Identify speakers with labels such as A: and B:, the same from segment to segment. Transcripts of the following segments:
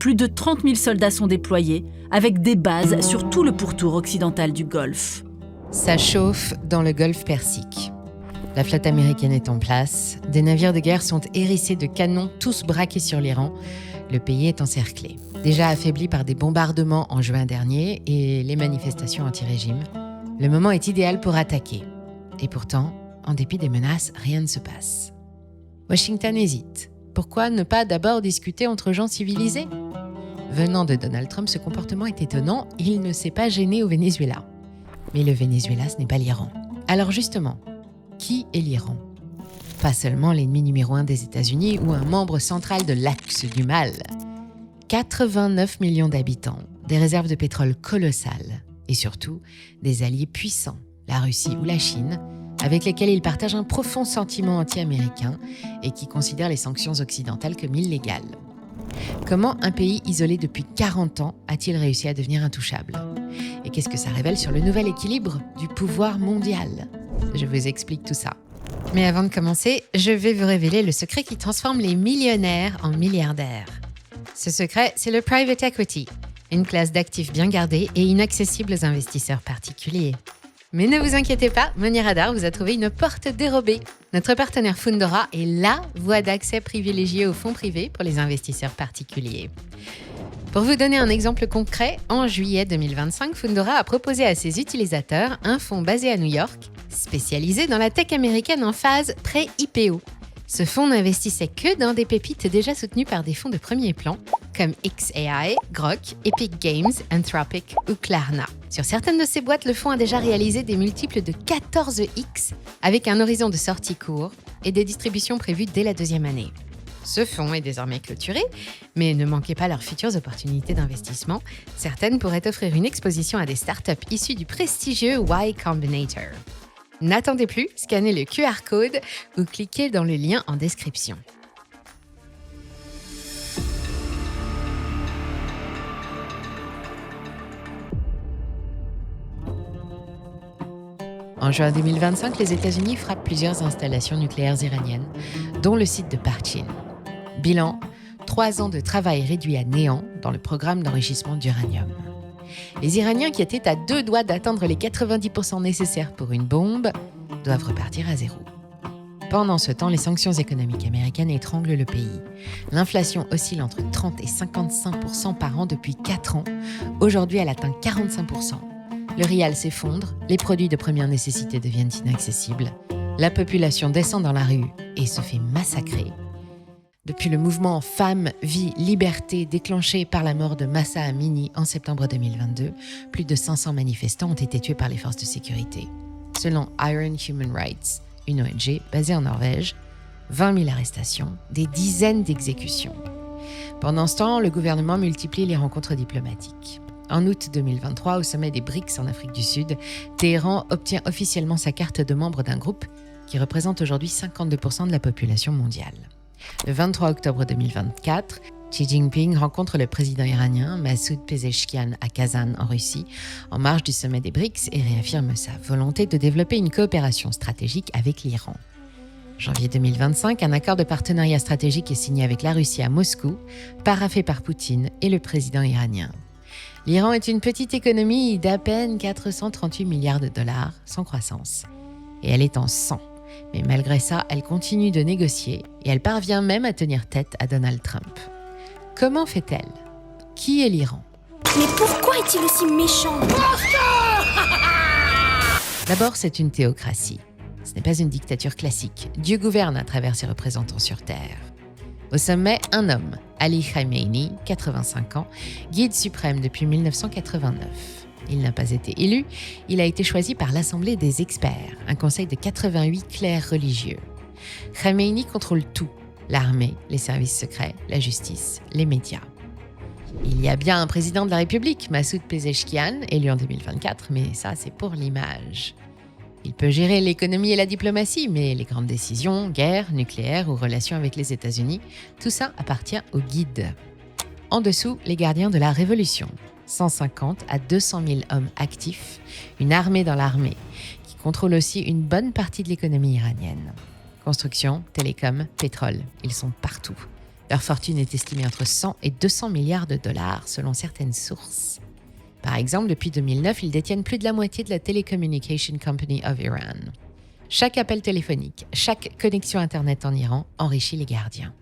A: Plus de 30 000 soldats sont déployés, avec des bases sur tout le pourtour occidental du Golfe.
B: Ça chauffe dans le Golfe Persique. La flotte américaine est en place, des navires de guerre sont hérissés de canons, tous braqués sur l'Iran. Le pays est encerclé. Déjà affaibli par des bombardements en juin dernier et les manifestations anti-régime, le moment est idéal pour attaquer. Et pourtant, en dépit des menaces, rien ne se passe. Washington hésite. Pourquoi ne pas d'abord discuter entre gens civilisés ? Venant de Donald Trump, ce comportement est étonnant. Il ne s'est pas gêné au Venezuela. Mais le Venezuela, ce n'est pas l'Iran. Alors justement, qui est l'Iran ? Pas seulement l'ennemi numéro 1 des États-Unis ou un membre central de l'axe du mal. 89 millions d'habitants, des réserves de pétrole colossales et surtout des alliés puissants, la Russie ou la Chine, avec lesquels il partage un profond sentiment anti-américain et qui considère les sanctions occidentales comme illégales. Comment un pays isolé depuis 40 ans a-t-il réussi à devenir intouchable ? Et qu'est-ce que ça révèle sur le nouvel équilibre du pouvoir mondial ? Je vous explique tout ça. Mais avant de commencer, je vais vous révéler le secret qui transforme les millionnaires en milliardaires. Ce secret, c'est le private equity, une classe d'actifs bien gardée et inaccessible aux investisseurs particuliers. Mais ne vous inquiétez pas, Money Radar vous a trouvé une porte dérobée. Notre partenaire Fundora est la voie d'accès privilégiée aux fonds privés pour les investisseurs particuliers. Pour vous donner un exemple concret, en juillet 2025, Fundora a proposé à ses utilisateurs un fonds basé à New York, spécialisé dans la tech américaine en phase pré-IPO. Ce fonds n'investissait que dans des pépites déjà soutenues par des fonds de premier plan, comme xAI, Grok, Epic Games, Anthropic ou Klarna. Sur certaines de ces boîtes, le fonds a déjà réalisé des multiples de 14x, avec un horizon de sortie court et des distributions prévues dès la deuxième année. Ce fonds est désormais clôturé, mais ne manquez pas leurs futures opportunités d'investissement. Certaines pourraient offrir une exposition à des startups issues du prestigieux Y Combinator. N'attendez plus, scannez le QR code ou cliquez dans le lien en description. En juin 2025, les États-Unis frappent plusieurs installations nucléaires iraniennes, dont le site de Parchin. Bilan, 3 ans de travail réduit à néant dans le programme d'enrichissement d'uranium. Les Iraniens qui étaient à 2 doigts d'atteindre les 90% nécessaires pour une bombe doivent repartir à zéro. Pendant ce temps, les sanctions économiques américaines étranglent le pays. L'inflation oscille entre 30 et 55% par an depuis 4 ans. Aujourd'hui, elle atteint 45%. Le rial s'effondre, les produits de première nécessité deviennent inaccessibles. La population descend dans la rue et se fait massacrer. Depuis le mouvement Femmes, Vie, Liberté déclenché par la mort de Mahsa Amini en septembre 2022, plus de 500 manifestants ont été tués par les forces de sécurité. Selon Iron Human Rights, une ONG basée en Norvège, 20 000 arrestations, des dizaines d'exécutions. Pendant ce temps, le gouvernement multiplie les rencontres diplomatiques. En août 2023, au sommet des BRICS en Afrique du Sud, Téhéran obtient officiellement sa carte de membre d'un groupe qui représente aujourd'hui 52% de la population mondiale. Le 23 octobre 2024, Xi Jinping rencontre le président iranien Massoud Pezeshkian à Kazan, en Russie, en marge du sommet des BRICS et réaffirme sa volonté de développer une coopération stratégique avec l'Iran. Janvier 2025, un accord de partenariat stratégique est signé avec la Russie à Moscou, paraphé par Poutine et le président iranien. L'Iran est une petite économie d'à peine 438 milliards de dollars, sans croissance. Et elle est en sang. Mais malgré ça, elle continue de négocier et elle parvient même à tenir tête à Donald Trump. Comment fait-elle ? Qui est l'Iran ?
C: Mais pourquoi est-il aussi méchant ?
B: D'abord, c'est une théocratie. Ce n'est pas une dictature classique. Dieu gouverne à travers ses représentants sur Terre. Au sommet, un homme, Ali Khamenei, 85 ans, guide suprême depuis 1989. Il n'a pas été élu, il a été choisi par l'Assemblée des experts, un conseil de 88 clercs religieux. Khamenei contrôle tout, l'armée, les services secrets, la justice, les médias. Il y a bien un président de la République, Massoud Pezeshkian, élu en 2024, mais ça c'est pour l'image. Il peut gérer l'économie et la diplomatie, mais les grandes décisions, guerre, nucléaire ou relations avec les États-Unis, tout ça appartient au guide. En dessous, les gardiens de la révolution. 150 à 200 000 hommes actifs, une armée dans l'armée, qui contrôle aussi une bonne partie de l'économie iranienne. Construction, télécom, pétrole, ils sont partout. Leur fortune est estimée entre 100 et 200 milliards de dollars selon certaines sources. Par exemple, depuis 2009, ils détiennent plus de la moitié de la Telecommunication Company of Iran. Chaque appel téléphonique, chaque connexion Internet en Iran enrichit les gardiens.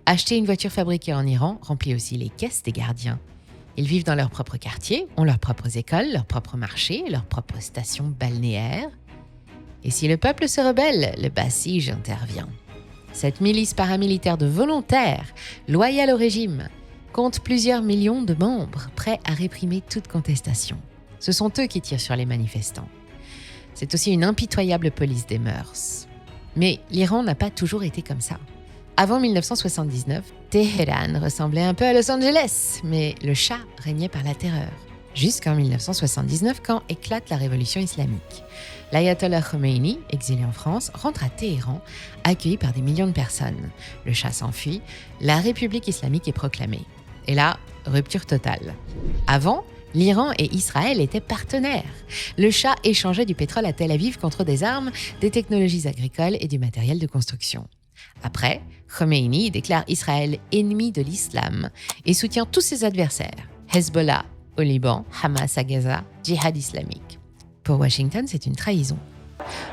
B: Acheter une voiture fabriquée en Iran remplit aussi les caisses des gardiens. Ils vivent dans leur propre quartier, ont leurs propres écoles, leurs propres marchés, leurs propres stations balnéaires. Et si le peuple se rebelle, le Basij intervient. Cette milice paramilitaire de volontaires, loyale au régime, compte plusieurs millions de membres prêts à réprimer toute contestation. Ce sont eux qui tirent sur les manifestants. C'est aussi une impitoyable police des mœurs. Mais l'Iran n'a pas toujours été comme ça. Avant 1979, Téhéran ressemblait un peu à Los Angeles, mais le Shah régnait par la terreur. Jusqu'en 1979, quand éclate la révolution islamique. L'ayatollah Khomeini, exilé en France, rentre à Téhéran, accueilli par des millions de personnes. Le Shah s'enfuit, la République islamique est proclamée. Et là, rupture totale. Avant, l'Iran et Israël étaient partenaires. Le Shah échangeait du pétrole à Tel Aviv contre des armes, des technologies agricoles et du matériel de construction. Après, Khomeini déclare Israël ennemi de l'islam et soutient tous ses adversaires, Hezbollah au Liban, Hamas à Gaza, Djihad islamique. Pour Washington, c'est une trahison.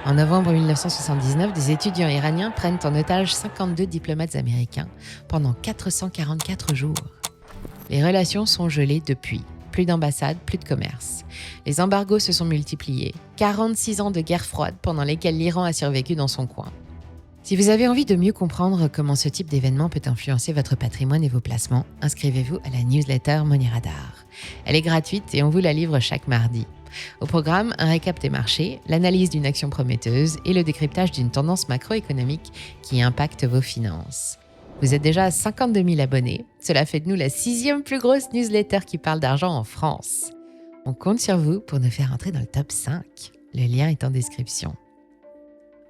B: En novembre 1979, des étudiants iraniens prennent en otage 52 diplomates américains pendant 444 jours. Les relations sont gelées depuis. Plus d'ambassades, plus de commerce. Les embargos se sont multipliés. 46 ans de guerre froide pendant lesquels l'Iran a survécu dans son coin. Si vous avez envie de mieux comprendre comment ce type d'événement peut influencer votre patrimoine et vos placements, inscrivez-vous à la newsletter Money Radar. Elle est gratuite et on vous la livre chaque mardi. Au programme, un récap des marchés, l'analyse d'une action prometteuse et le décryptage d'une tendance macroéconomique qui impacte vos finances. Vous êtes déjà à 52 000 abonnés. Cela fait de nous la 6e plus grosse newsletter qui parle d'argent en France. On compte sur vous pour nous faire entrer dans le top 5. Le lien est en description.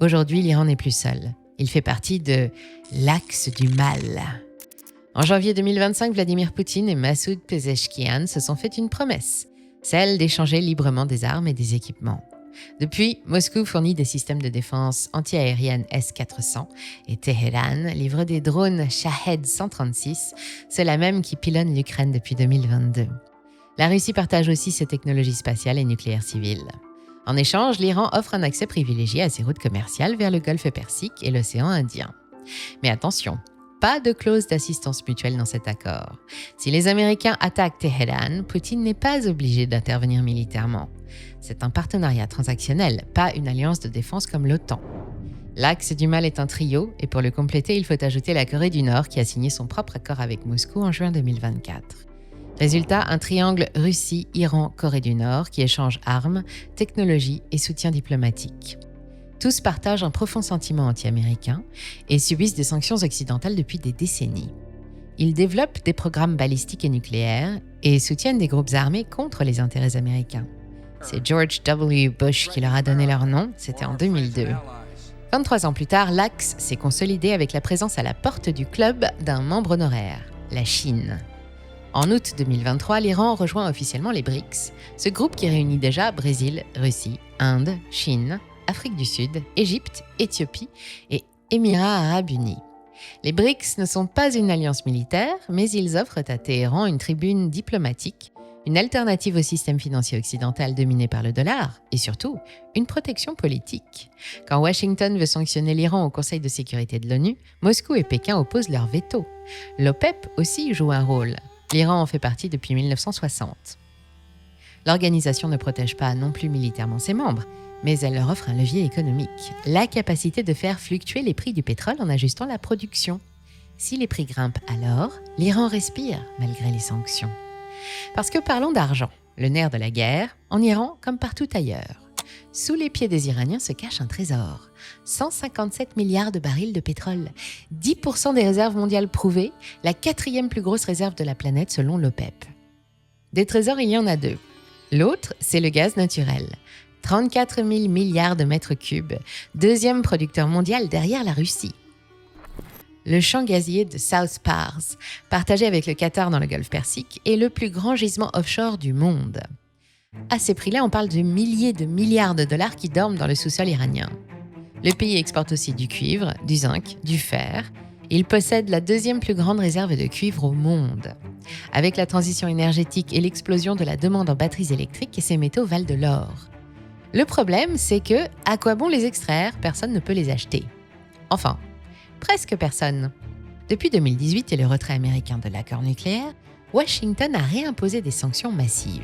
B: Aujourd'hui, l'Iran n'est plus seul. Il fait partie de l'axe du mal. En janvier 2025, Vladimir Poutine et Massoud Pezeshkian se sont fait une promesse, celle d'échanger librement des armes et des équipements. Depuis, Moscou fournit des systèmes de défense anti-aérienne S-400 et Téhéran livre des drones Shahed 136, ceux-là même qui pilonnent l'Ukraine depuis 2022. La Russie partage aussi ses technologies spatiales et nucléaires civiles. En échange, l'Iran offre un accès privilégié à ses routes commerciales vers le golfe Persique et l'océan Indien. Mais attention, pas de clause d'assistance mutuelle dans cet accord. Si les Américains attaquent Téhéran, Poutine n'est pas obligé d'intervenir militairement. C'est un partenariat transactionnel, pas une alliance de défense comme l'OTAN. L'axe du mal est un trio, et pour le compléter, il faut ajouter la Corée du Nord qui a signé son propre accord avec Moscou en juin 2024. Résultat, un triangle Russie, Iran, Corée du Nord qui échange armes, technologies et soutien diplomatique. Tous partagent un profond sentiment anti-américain et subissent des sanctions occidentales depuis des décennies. Ils développent des programmes balistiques et nucléaires et soutiennent des groupes armés contre les intérêts américains. C'est George W. Bush qui leur a donné leur nom, c'était en 2002. 23 ans plus tard, l'Axe s'est consolidé avec la présence à la porte du club d'un membre honoraire, la Chine. En août 2023, l'Iran rejoint officiellement les BRICS, ce groupe qui réunit déjà Brésil, Russie, Inde, Chine, Afrique du Sud, Égypte, Éthiopie et Émirats arabes unis. Les BRICS ne sont pas une alliance militaire, mais ils offrent à Téhéran une tribune diplomatique, une alternative au système financier occidental dominé par le dollar et surtout une protection politique. Quand Washington veut sanctionner l'Iran au Conseil de sécurité de l'ONU, Moscou et Pékin opposent leur veto. L'OPEP aussi joue un rôle. L'Iran en fait partie depuis 1960. L'organisation ne protège pas non plus militairement ses membres, mais elle leur offre un levier économique, la capacité de faire fluctuer les prix du pétrole en ajustant la production. Si les prix grimpent alors, l'Iran respire malgré les sanctions. Parce que parlons d'argent, le nerf de la guerre, en Iran comme partout ailleurs. Sous les pieds des Iraniens se cache un trésor. 157 milliards de barils de pétrole, 10% des réserves mondiales prouvées, la 4e plus grosse réserve de la planète selon l'OPEP. Des trésors, il y en a 2. L'autre, c'est le gaz naturel. 34 000 milliards de mètres cubes, 2e producteur mondial derrière la Russie. Le champ gazier de South Pars, partagé avec le Qatar dans le golfe Persique, est le plus grand gisement offshore du monde. À ces prix-là, on parle de milliers de milliards de dollars qui dorment dans le sous-sol iranien. Le pays exporte aussi du cuivre, du zinc, du fer Il possède la deuxième plus grande réserve de cuivre au monde. Avec la transition énergétique et l'explosion de la demande en batteries électriques, ces métaux valent de l'or. Le problème, c'est que, à quoi bon les extraire ? Personne ne peut les acheter. Enfin, presque personne. Depuis 2018 et le retrait américain de l'accord nucléaire, Washington a réimposé des sanctions massives.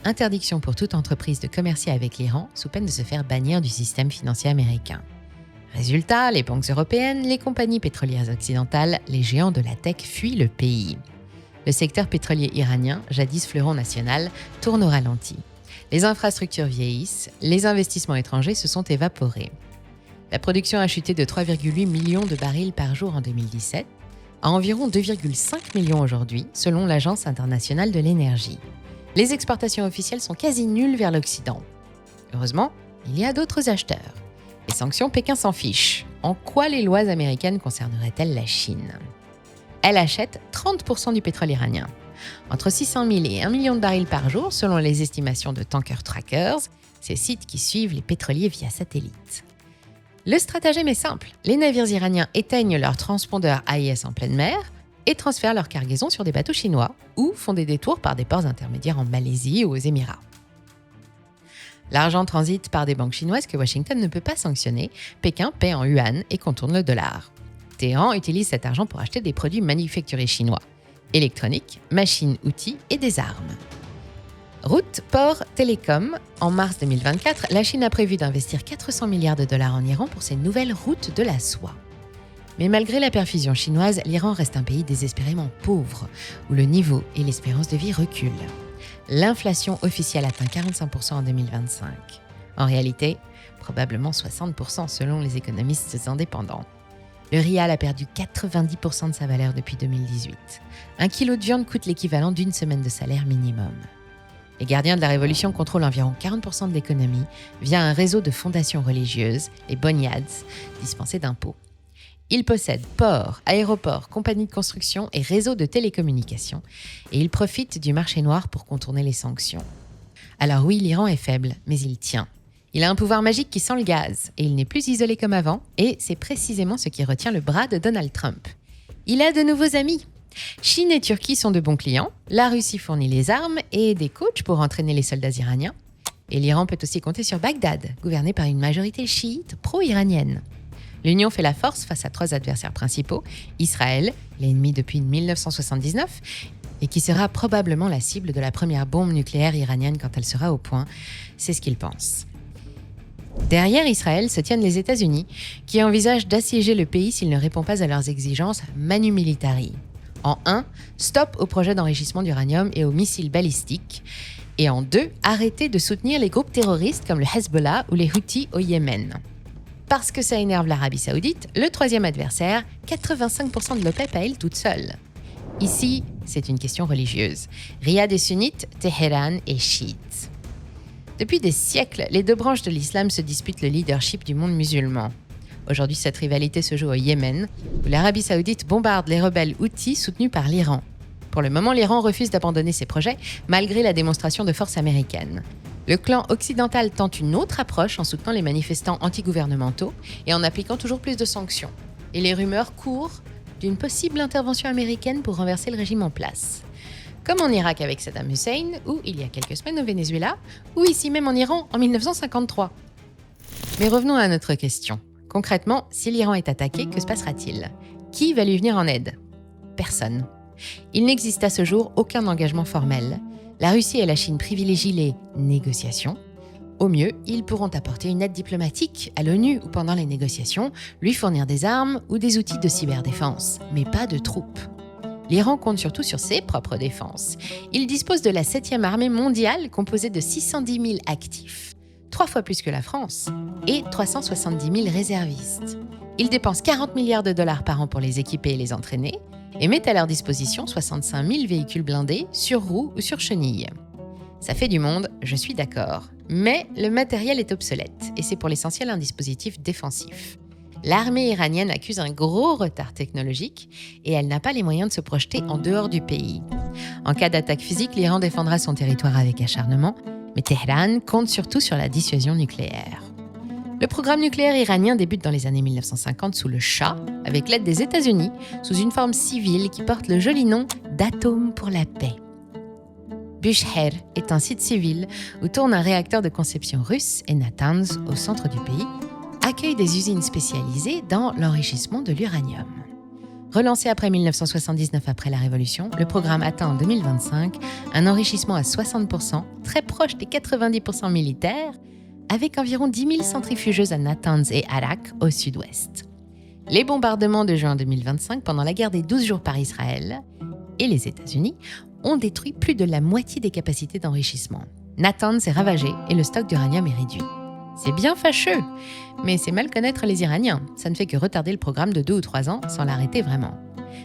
B: Interdiction pour toute entreprise de commercer avec l'Iran sous peine de se faire bannir du système financier américain. Résultat, les banques européennes, les compagnies pétrolières occidentales, les géants de la tech fuient le pays. Le secteur pétrolier iranien, jadis fleuron national, tourne au ralenti. Les infrastructures vieillissent, les investissements étrangers se sont évaporés. La production a chuté de 3,8 millions de barils par jour en 2017 à environ 2,5 millions aujourd'hui, selon l'Agence internationale de l'énergie. Les exportations officielles sont quasi nulles vers l'Occident. Heureusement, il y a d'autres acheteurs. Les sanctions, Pékin s'en fiche. En quoi les lois américaines concerneraient-elles la Chine ? Elle achète 30% du pétrole iranien. Entre 600 000 et 1 million de barils par jour, selon les estimations de Tanker Trackers, ces sites qui suivent les pétroliers via satellite. Le stratagème est simple. Les navires iraniens éteignent leurs transpondeurs AIS en pleine mer et transfèrent leur cargaison sur des bateaux chinois ou font des détours par des ports intermédiaires en Malaisie ou aux Émirats. L'argent transite par des banques chinoises que Washington ne peut pas sanctionner. Pékin paie en yuan et contourne le dollar. Téhéran utilise cet argent pour acheter des produits manufacturés chinois, électroniques, machines, outils et des armes. Routes, ports, télécom. En mars 2024, la Chine a prévu d'investir 400 milliards de dollars en Iran pour ses nouvelles routes de la soie. Mais malgré la perfusion chinoise, l'Iran reste un pays désespérément pauvre, où le niveau et l'espérance de vie reculent. L'inflation officielle atteint 45% en 2025. En réalité, probablement 60% selon les économistes indépendants. Le rial a perdu 90% de sa valeur depuis 2018. Un kilo de viande coûte l'équivalent d'une semaine de salaire minimum. Les gardiens de la Révolution contrôlent environ 40% de l'économie via un réseau de fondations religieuses, les bonyads, dispensés d'impôts. Ils possèdent ports, aéroports, compagnies de construction et réseaux de télécommunications, et ils profitent du marché noir pour contourner les sanctions. Alors oui, l'Iran est faible, mais il tient. Il a un pouvoir magique qui sent le gaz, et il n'est plus isolé comme avant, et c'est précisément ce qui retient le bras de Donald Trump. Il a de nouveaux amis. Chine et Turquie sont de bons clients, la Russie fournit les armes et des coachs pour entraîner les soldats iraniens, et l'Iran peut aussi compter sur Bagdad, gouverné par une majorité chiite pro-iranienne. L'Union fait la force face à 3 adversaires principaux, Israël, l'ennemi depuis 1979, et qui sera probablement la cible de la première bombe nucléaire iranienne quand elle sera au point, c'est ce qu'ils pensent. Derrière Israël se tiennent les États-Unis, qui envisagent d'assiéger le pays s'il ne répond pas à leurs exigences manu militari. En 1, stop au projet d'enrichissement d'uranium et aux missiles balistiques. Et en 2, arrêter de soutenir les groupes terroristes comme le Hezbollah ou les Houthis au Yémen. Parce que ça énerve l'Arabie Saoudite, le 3e adversaire, 85% de l'OPEP à elle toute seule. Ici, c'est une question religieuse. Riyad est sunnite, Téhéran est chiite. Depuis des siècles, les 2 branches de l'islam se disputent le leadership du monde musulman. Aujourd'hui, cette rivalité se joue au Yémen, où l'Arabie Saoudite bombarde les rebelles Houthis soutenus par l'Iran. Pour le moment, l'Iran refuse d'abandonner ses projets, malgré la démonstration de force américaine. Le clan occidental tente une autre approche en soutenant les manifestants antigouvernementaux et en appliquant toujours plus de sanctions. Et les rumeurs courent d'une possible intervention américaine pour renverser le régime en place. Comme en Irak avec Saddam Hussein, ou il y a quelques semaines au Venezuela, ou ici même en Iran en 1953. Mais revenons à notre question. Concrètement, si l'Iran est attaqué, que se passera-t-il ? Qui va lui venir en aide ? Personne. Il n'existe à ce jour aucun engagement formel. La Russie et la Chine privilégient les négociations. Au mieux, ils pourront apporter une aide diplomatique à l'ONU ou pendant les négociations, lui fournir des armes ou des outils de cyberdéfense, mais pas de troupes. L'Iran compte surtout sur ses propres défenses. Il dispose de la 7e armée mondiale composée de 610 000 actifs, 3 fois plus que la France, et 370 000 réservistes. Il dépense 40 milliards de dollars par an pour les équiper et les entraîner, et met à leur disposition 65 000 véhicules blindés sur roues ou sur chenilles. Ça fait du monde, je suis d'accord, mais le matériel est obsolète, et c'est pour l'essentiel un dispositif défensif. L'armée iranienne accuse un gros retard technologique et elle n'a pas les moyens de se projeter en dehors du pays. En cas d'attaque physique, l'Iran défendra son territoire avec acharnement, mais Téhéran compte surtout sur la dissuasion nucléaire. Le programme nucléaire iranien débute dans les années 1950 sous le Shah, avec l'aide des États-Unis, sous une forme civile qui porte le joli nom d'Atome pour la paix. Bushehr est un site civil où tourne un réacteur de conception russe et Natanz, au centre du pays, accueille des usines spécialisées dans l'enrichissement de l'uranium. Relancé après 1979 après la Révolution, le programme atteint en 2025 un enrichissement à 60%, très proche des 90% militaires, avec environ 10 000 centrifugeuses à Natanz et Arak au sud-ouest. Les bombardements de juin 2025 pendant la guerre des 12 jours par Israël et les États-Unis ont détruit plus de la moitié des capacités d'enrichissement. Natanz est ravagé et le stock d'uranium est réduit. C'est bien fâcheux, mais c'est mal connaître les Iraniens. Ça ne fait que retarder le programme de 2 ou 3 ans sans l'arrêter vraiment.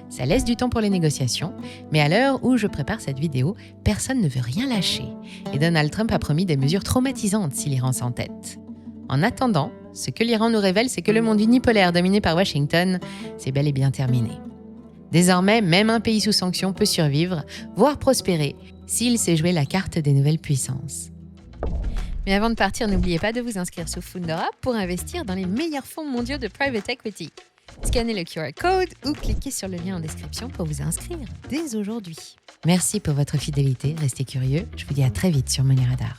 B: Ça laisse du temps pour les négociations, mais à l'heure où je prépare cette vidéo, personne ne veut rien lâcher. Et Donald Trump a promis des mesures traumatisantes si l'Iran s'entête. En attendant, ce que l'Iran nous révèle, c'est que le monde unipolaire dominé par Washington, c'est bel et bien terminé. Désormais, même un pays sous sanctions peut survivre, voire prospérer, s'il sait jouer la carte des nouvelles puissances. Mais avant de partir, n'oubliez pas de vous inscrire sur Fundora pour investir dans les meilleurs fonds mondiaux de private equity. Scannez le QR code ou cliquez sur le lien en description pour vous inscrire dès aujourd'hui. Merci pour votre fidélité, restez curieux, je vous dis à très vite sur Money Radar.